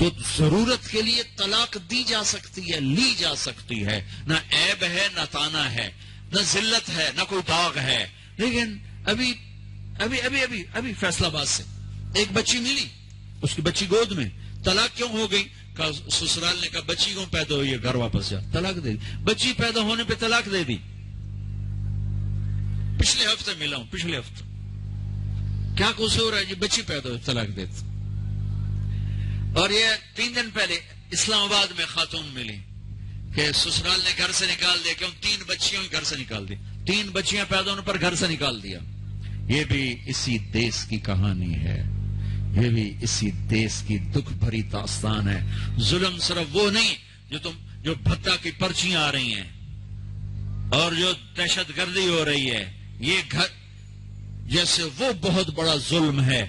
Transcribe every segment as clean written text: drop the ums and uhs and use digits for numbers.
تو ضرورت کے لیے طلاق دی جا سکتی ہے، لی جا سکتی ہے، نہ عیب ہے نہ تانا ہے، نہ ذلت ہے نہ کوئی داغ ہے. لیکن ابھی فیصلہ آباد سے ایک بچی ملی، اس کی بچی گود میں، طلاق کیوں ہو گئی؟ سسرال نے کہا بچی کیوں پیدا ہوئی ہے، گھر واپس جا. طلاق دے دی. بچی پیدا ہونے پہ طلاق دے دی. پچھلے ہفتے ملا ہوں، پچھلے ہفتے. کیا قصور ہے جی؟ بچی پیدا ہوئی طلاق دے دی. اور یہ 3 دن پہلے اسلام آباد میں خاتون ملی کہ سسرال نے گھر سے نکال دیا. کیوں؟ 3 بچیوں گھر سے نکال دی. 3 بچیاں پیدا ہونے پر گھر سے نکال دیا. یہ بھی اسی دیس کی کہانی ہے، یہ بھی اسی دیس کی دکھ بھری داستان ہے. ظلم صرف وہ نہیں جو بھتہ کی پرچیاں آ رہی ہیں اور جو دہشت گردی ہو رہی ہے، یہ گھر جیسے وہ بہت بڑا ظلم ہے،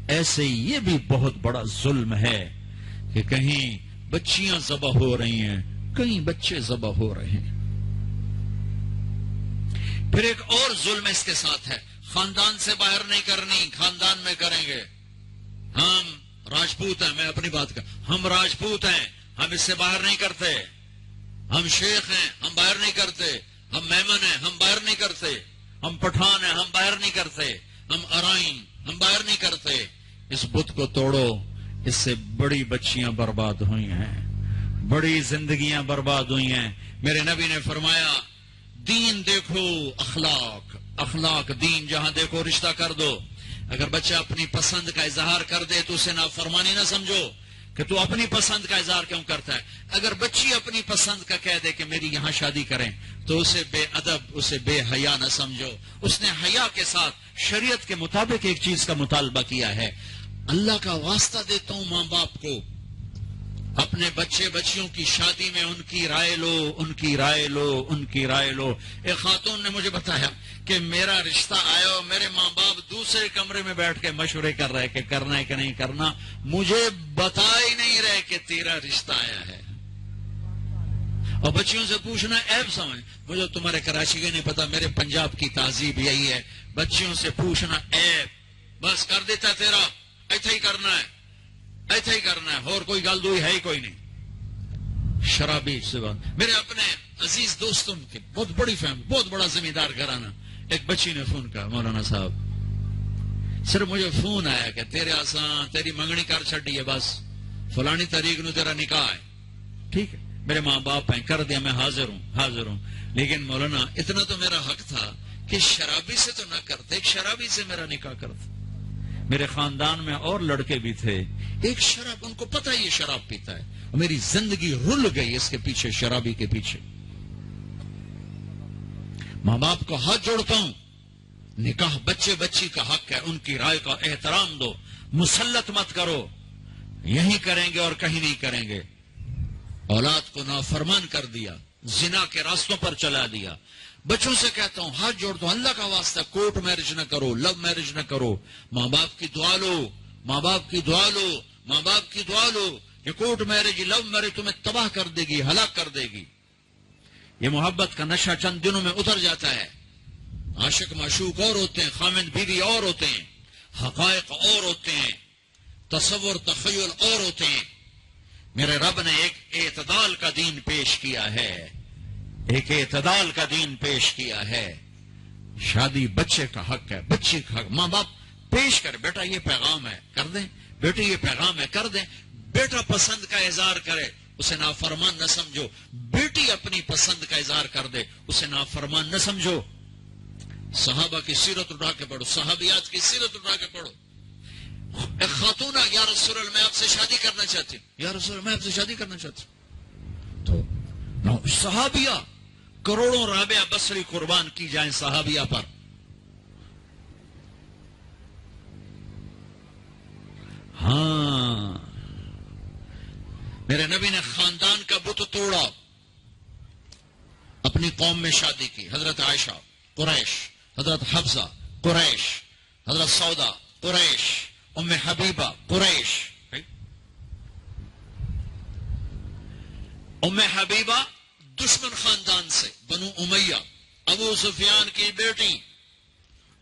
ایسے یہ بھی بہت بڑا ظلم ہے کہ کہیں بچیاں ذبح ہو رہی ہیں، کہیں بچے ذبح ہو رہے ہیں. پھر ایک اور ظلم اس کے ساتھ ہے، خاندان سے باہر نہیں کرنی، خاندان میں کریں گے. ہم راجپوت ہیں، میں اپنی بات کر، ہم راجپوت ہیں، ہم اس سے باہر نہیں کرتے. ہم شیخ ہیں، ہم باہر نہیں کرتے. ہم میمن ہیں، ہم باہر نہیں کرتے. ہم پٹھان ہیں، ہم باہر نہیں کرتے. ہم ارائن، ہم باہر نہیں کرتے. اس بت کو توڑو، اس سے بڑی بچیاں برباد ہوئی ہیں، بڑی زندگیاں برباد ہوئی ہیں. میرے نبی نے فرمایا دین دیکھو، اخلاق، اخلاق دین جہاں دیکھو رشتہ کر دو. اگر بچہ اپنی پسند کا اظہار کر دے تو اسے نافرمانی نہ سمجھو کہ تو اپنی پسند کا اظہار کیوں کرتا ہے. اگر بچی اپنی پسند کا کہہ دے کہ میری یہاں شادی کریں تو اسے بے ادب، اسے بے حیا نہ سمجھو. اس نے حیا کے ساتھ شریعت کے مطابق ایک چیز کا مطالبہ کیا ہے. اللہ کا واسطہ دیتا ہوں ماں باپ کو، اپنے بچے بچیوں کی شادی میں ان کی رائے لو، ان کی رائے لو، ان کی رائے لو. ایک خاتون نے مجھے بتایا کہ میرا رشتہ آیا اور میرے ماں باپ دوسرے کمرے میں بیٹھ کے مشورے کر رہے کہ کرنا ہے کہ نہیں کرنا، مجھے بتا ہی نہیں رہے کہ تیرا رشتہ آیا ہے. اور بچیوں سے پوچھنا عیب سمجھ، مجھے تمہارے کراچی کا نہیں پتا، میرے پنجاب کی تہذیب یہی ہے، بچیوں سے پوچھنا عیب. بس کر دیتا تیرا، ایسا ہی کرنا ہے، ایسا ہی کرنا ہے، اور کوئی گل دوئی ہے ہی کوئی نہیں. شرابی سے بات. میرے اپنے عزیز دوستوں کے بہت بڑی فیملی، بہت بڑا زمیندار گھرانہ. ایک بچی نے فون کہا مولانا صاحب صرف مجھے فون آیا کہ تیرے آسان تیری منگنی کر چھڑی ہے، بس فلانی تاریخ نو تیرا نکاح ہے. ٹھیک ہے، میرے ماں باپ ہیں، کر دیا، میں حاضر ہوں. لیکن مولانا اتنا تو میرا حق تھا کہ شرابی سے تو نہ کرتے، ایک شرابی سے میرا نکاح کرتے. میرے خاندان میں اور لڑکے بھی تھے، ایک شراب، ان کو پتہ یہ شراب پیتا ہے، میری زندگی رل گئی اس کے پیچھے، شرابی کے پیچھے. ماں باپ کو ہاتھ جوڑتا ہوں، نکاح بچے بچی کا حق ہے، ان کی رائے کا احترام دو، مسلط مت کرو. یہی کریں گے اور کہیں نہیں کریں گے. اولاد کو نافرمان کر دیا، زنا کے راستوں پر چلا دیا. بچوں سے کہتا ہوں ہاتھ جوڑتا ہوں، اللہ کا واسطہ کورٹ میرج نہ کرو، لو میرج نہ کرو. ماں باپ کی دعا لو، ماں باپ کی دعا لو، ماں باپ کی دعا لو. یہ کورٹ میرج، لو میرج تمہیں تباہ کر دے گی، ہلاک کر دے گی. یہ محبت کا نشہ چند دنوں میں اتر جاتا ہے. عاشق معشوق اور ہوتے ہیں، خامد بیوی اور ہوتے ہیں، حقائق اور ہوتے ہیں، تصور تخیل اور ہوتے ہیں. میرے رب نے ایک اعتدال کا دین پیش کیا ہے، ایک اعتدال کا دین پیش کیا ہے. شادی بچے کا حق ہے، بچے کا حق. ماں باپ پیش کرے، بیٹا یہ پیغام ہے، کر دیں، بیٹی یہ پیغام ہے، کر دیں. بیٹا پسند کا اظہار کرے، اسے نافرمان نہ سمجھو. بیٹی اپنی پسند کا اظہار کر دے، اسے نافرمان نہ سمجھو. صحابہ کی سیرت اٹھا کے پڑھو، صحابیات کی سیرت اٹھا کے پڑھو. ایک خاتون، یا رسول اللہ میں آپ سے شادی کرنا چاہتی ہوں، یا رسول اللہ میں آپ سے شادی کرنا چاہتی ہوں. تو صحابیہ کروڑوں رابعہ بصری قربان کی جائیں صحابیہ پر. ہاں، میرے نبی نے خاندان کا بت توڑا، اپنی قوم میں شادی کی. حضرت عائشہ قریش، حضرت حفصہ قریش، حضرت سودا قریش، ام حبیبہ قریش. ام حبیبہ دشمن خاندان سے، بنو امیہ، ابو سفیان کی بیٹی،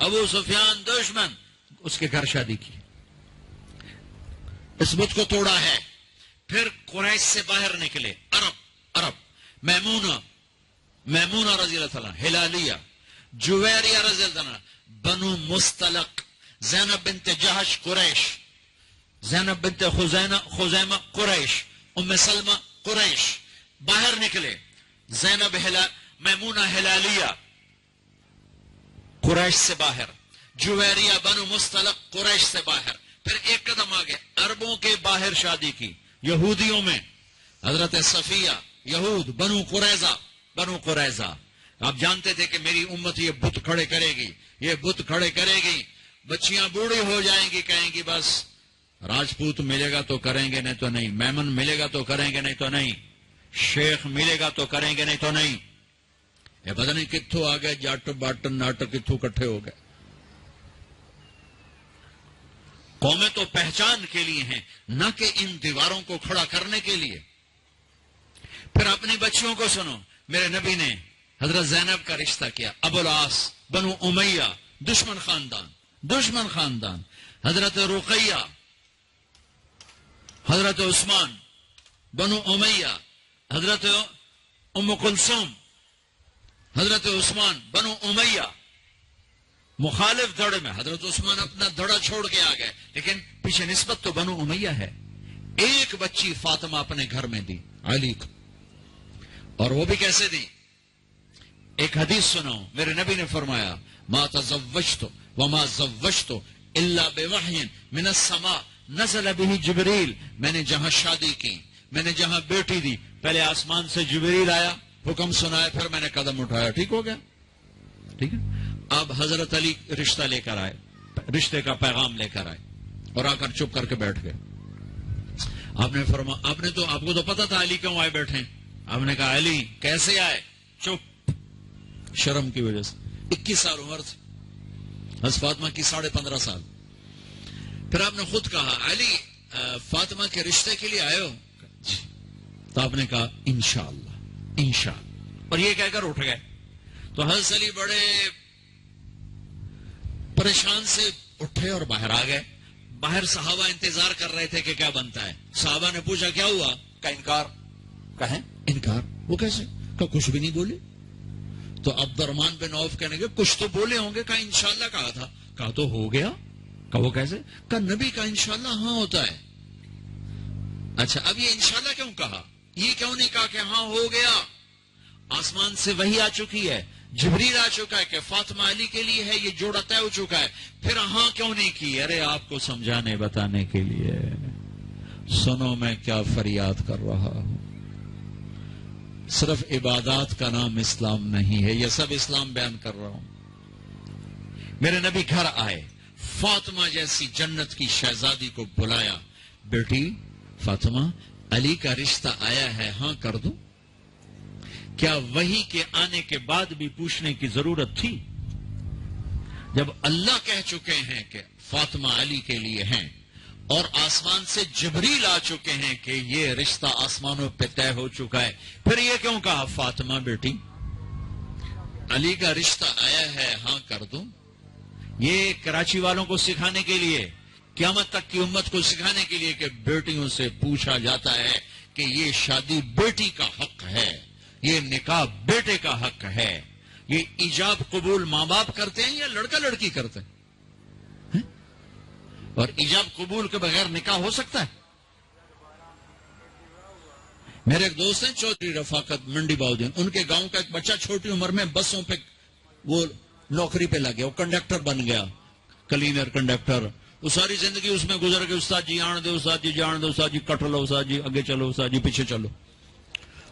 ابو سفیان دشمن، اس کے گھر شادی کی. اس بت کو توڑا ہے. پھر قریش سے باہر نکلے عرب میمونہ رضی اللہ تعالیٰ، ہلالیہ، جویریہ رضی اللہ تعالیٰ، بنو مستلق، زینب بنت جہش قریش، زینب بنت خزیمہ قریش، ام سلمہ قریش، باہر نکلے. زینب میمونہ ہلالیہ قریش سے باہر، جویریہ بنو مستلق قریش سے باہر. پھر ایک قدم آگے عربوں کے باہر شادی کی، یہودیوں میں حضرت صفیہ، یہود، بنو قریظہ. آپ جانتے تھے کہ میری امت یہ بت کھڑے کرے گی، یہ بت کھڑے کرے گی، بچیاں بوڑھی ہو جائیں گی، کہیں گی بس راجپوت ملے گا تو کریں گے نہیں تو نہیں، میمن ملے گا تو کریں گے نہیں تو نہیں، شیخ ملے گا تو کریں گے نہیں تو نہیں. یہ پتہ نہیں کتھوں آ گئے جٹ بٹ نٹ، کتھوں کٹھے ہو گئے. قومیں تو پہچان کے لیے ہیں، نہ کہ ان دیواروں کو کھڑا کرنے کے لیے. پھر اپنی بچیوں کو سنو، میرے نبی نے حضرت زینب کا رشتہ کیا، ابو العاص بنو امیہ، دشمن خاندان، حضرت رقیہ، حضرت عثمان بنو امیہ، حضرت ام کلثوم، حضرت عثمان بنو امیہ، مخالف دھڑے میں. حضرت عثمان اپنا دھڑا چھوڑ کے آ گئے، لیکن پیچھے نسبت تو بنو امیہ ہے. ایک بچی فاطمہ اپنے گھر میں دی علی کو، اور وہ بھی کیسے دی؟ ایک حدیث سنو، میرے نبی نے فرمایا ما تزوجت وما زوجت الا بوحی من السماء نزل به جبریل. میں نے جہاں شادی کی، میں نے جہاں بیٹی دی، پہلے آسمان سے جبریل آیا، حکم سنایا، پھر میں نے قدم اٹھایا. ٹھیک ہو گیا؟ ٹھیک ہے. اب حضرت علی رشتہ لے کر آئے، رشتے کا پیغام لے کر آئے، اور آ کر چپ کر کے بیٹھ گئے. آپ نے فرمایا، آپ کو تو پتا تھا علی کیوں آئے بیٹھے. آپ نے کہا علی کیسے آئے؟ چپ، شرم کی وجہ سے. 21 سال عمر تھی حضرت فاطمہ کی، 15.5 سال. پھر آپ نے خود کہا علی فاطمہ کے رشتے کے لیے آئے ہو؟ تو آپ نے کہا انشاءاللہ، اور یہ کہہ کر اٹھ گئے. تو حضرت علی بڑے پریشان سے اٹھے اور باہر آ گئے. باہر صحابہ انتظار کر رہے تھے کہ کیا بنتا ہے. صحابہ نے پوچھا کیا ہوا؟ کا انکار. کہیں انکار؟ وہ کیسے؟ کہ کچھ بھی نہیں بولے. تو عبد الرحمن بن عوف کہنے گے کچھ تو بولے ہوں گے. کہا انشاءاللہ کہا تھا. کہا تو ہو گیا. کہا وہ کیسے؟ کہا نبی کا انشاءاللہ ہاں ہوتا ہے. اچھا اب یہ انشاءاللہ کیوں کہا؟ یہ کیوں نہیں کہا کہ ہاں ہو گیا؟ آسمان سے وحی آ چکی ہے، جبریل آ چکا ہے کہ فاطمہ علی کے لیے ہے، یہ جوڑا طے ہو چکا ہے. پھر ہاں کیوں نہیں کی؟ ارے آپ کو سمجھانے بتانے کے لیے. سنو میں کیا فریاد کر رہا ہوں. صرف عبادات کا نام اسلام نہیں ہے، یہ سب اسلام بیان کر رہا ہوں. میرے نبی گھر آئے، فاطمہ جیسی جنت کی شہزادی کو بلایا. بیٹی فاطمہ، علی کا رشتہ آیا ہے، ہاں کر دوں؟ کیا وحی کے آنے کے بعد بھی پوچھنے کی ضرورت تھی؟ جب اللہ کہہ چکے ہیں کہ فاطمہ علی کے لیے ہیں، اور آسمان سے جبریل آ چکے ہیں کہ یہ رشتہ آسمانوں پہ طے ہو چکا ہے، پھر یہ کیوں کہا فاطمہ بیٹی علی کا رشتہ آیا ہے، ہاں کر دوں؟ یہ کراچی والوں کو سکھانے کے لیے، قیامت تک کی امت کو سکھانے کے لیے کہ بیٹیوں سے پوچھا جاتا ہے کہ یہ شادی بیٹی کا حق ہے، یہ نکاح بیٹے کا حق ہے. یہ ایجاب قبول ماں باپ کرتے ہیں یا لڑکا لڑکی کرتے ہیں؟ اور ایجاب قبول کے بغیر نکاح ہو سکتا ہے؟ میرے ایک دوست ہیں چودھری رفاقت منڈی باؤدین، ان کے گاؤں کا ایک بچہ چھوٹی عمر میں بسوں پہ وہ نوکری پہ لگ گیا، وہ کنڈکٹر بن گیا، کلینر کنڈکٹر. وہ ساری زندگی اس میں گزر گئی. استاد جی آن دے، استاد جی جان دے، استاد جی کٹ لو، استاد جی آگے چلو، استاد جی پیچھے چلو.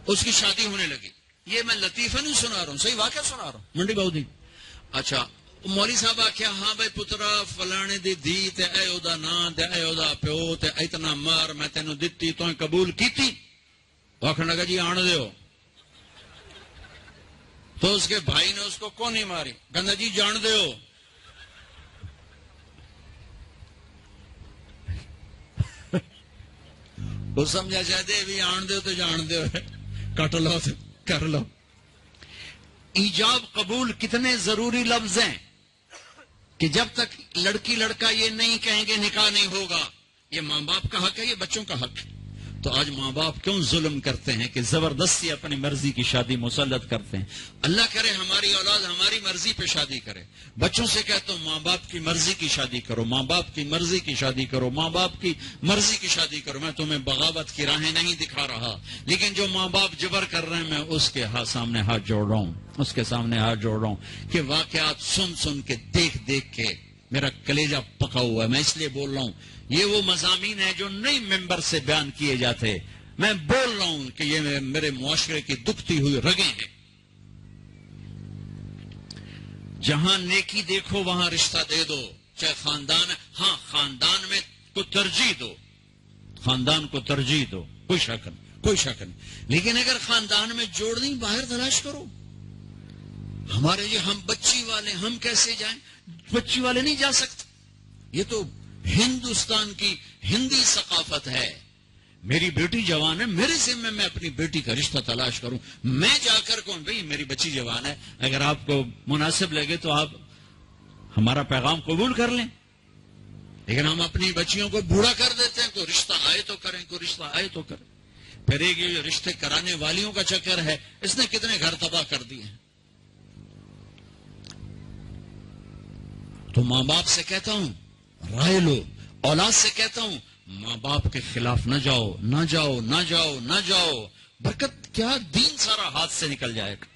اس کی شادی ہونے لگی. یہ میں لطیفہ نہیں سنا رہا ہوں، صحیح واقعہ سنا رہا ہوں. منڈی باؤدین. اچھا مولوی صاحب آخیا ہاں بھائی پترا فلانے دی دھی تے اے او دا نام تے اے او دا پیو تے اتنا مار میں تینوں دتی تو قبول کیتی. آخر لگا جی آن دیو. تو اس کے بھائی نے اس کو کون نہیں ماری، کہنا جی جان دیو. وہ سمجھا چاہتے بھی آن دیو تو جان دیو، کٹ لو تو کر لو. ایجاب قبول کتنے ضروری لفظ ہیں کہ جب تک لڑکی لڑکا یہ نہیں کہیں گے نکاح نہیں ہوگا. یہ ماں باپ کا حق ہے، یہ بچوں کا حق ہے. تو آج ماں باپ کیوں ظلم کرتے ہیں کہ زبردستی اپنی مرضی کی شادی مسلط کرتے ہیں؟ اللہ کرے ہماری اولاد ہماری مرضی پہ شادی کرے. بچوں سے کہتا ہوں ماں باپ کی مرضی کی شادی کرو، ماں باپ کی مرضی کی شادی کرو، ماں باپ کی مرضی کی شادی کرو. میں تمہیں بغاوت کی راہیں نہیں دکھا رہا، لیکن جو ماں باپ جبر کر رہے ہیں میں اس کے سامنے ہاتھ جوڑ رہا ہوں، اس کے سامنے ہاتھ جوڑ رہا ہوں کہ واقعات سن سن کے دیکھ دیکھ کے میرا کلیجہ پکا ہوا ہے. میں اس لیے بول رہا ہوں یہ وہ مضامین ہیں جو نئی ممبر سے بیان کیے جاتے. میں بول رہا ہوں کہ یہ میرے معاشرے کی دکھتی ہوئی رگیں ہیں. جہاں نیکی دیکھو وہاں رشتہ دے دو، چاہے خاندان. ہاں خاندان میں کو ترجیح دو، خاندان کو ترجیح دو، کوئی شک نہیں، کوئی شک نہیں. لیکن اگر خاندان میں جوڑ نہیں باہر تلاش کرو. ہمارے یہ ہم بچی والے، ہم کیسے جائیں؟ بچی والے نہیں جا سکتے. یہ تو ہندوستان کی ہندی ثقافت ہے. میری بیٹی جوان ہے، میرے ذمہ میں اپنی بیٹی کا رشتہ تلاش کروں. میں جا کر کون بھئی میری بچی جوان ہے، اگر آپ کو مناسب لگے تو آپ ہمارا پیغام قبول کر لیں. لیکن ہم اپنی بچیوں کو بوڑھا کر دیتے ہیں. کوئی رشتہ آئے تو کریں، کوئی رشتہ آئے تو کریں. پھر ایک یہ رشتے کرانے والیوں کا چکر ہے، اس نے کتنے گھر تباہ کر دیے ہیں. تو ماں باپ سے کہتا ہوں رائے لو. اولاد سے کہتا ہوں ماں باپ کے خلاف نہ جاؤ، نہ جاؤ، نہ جاؤ، نہ جاؤ. برکت کیا، دین سارا ہاتھ سے نکل جائے گا.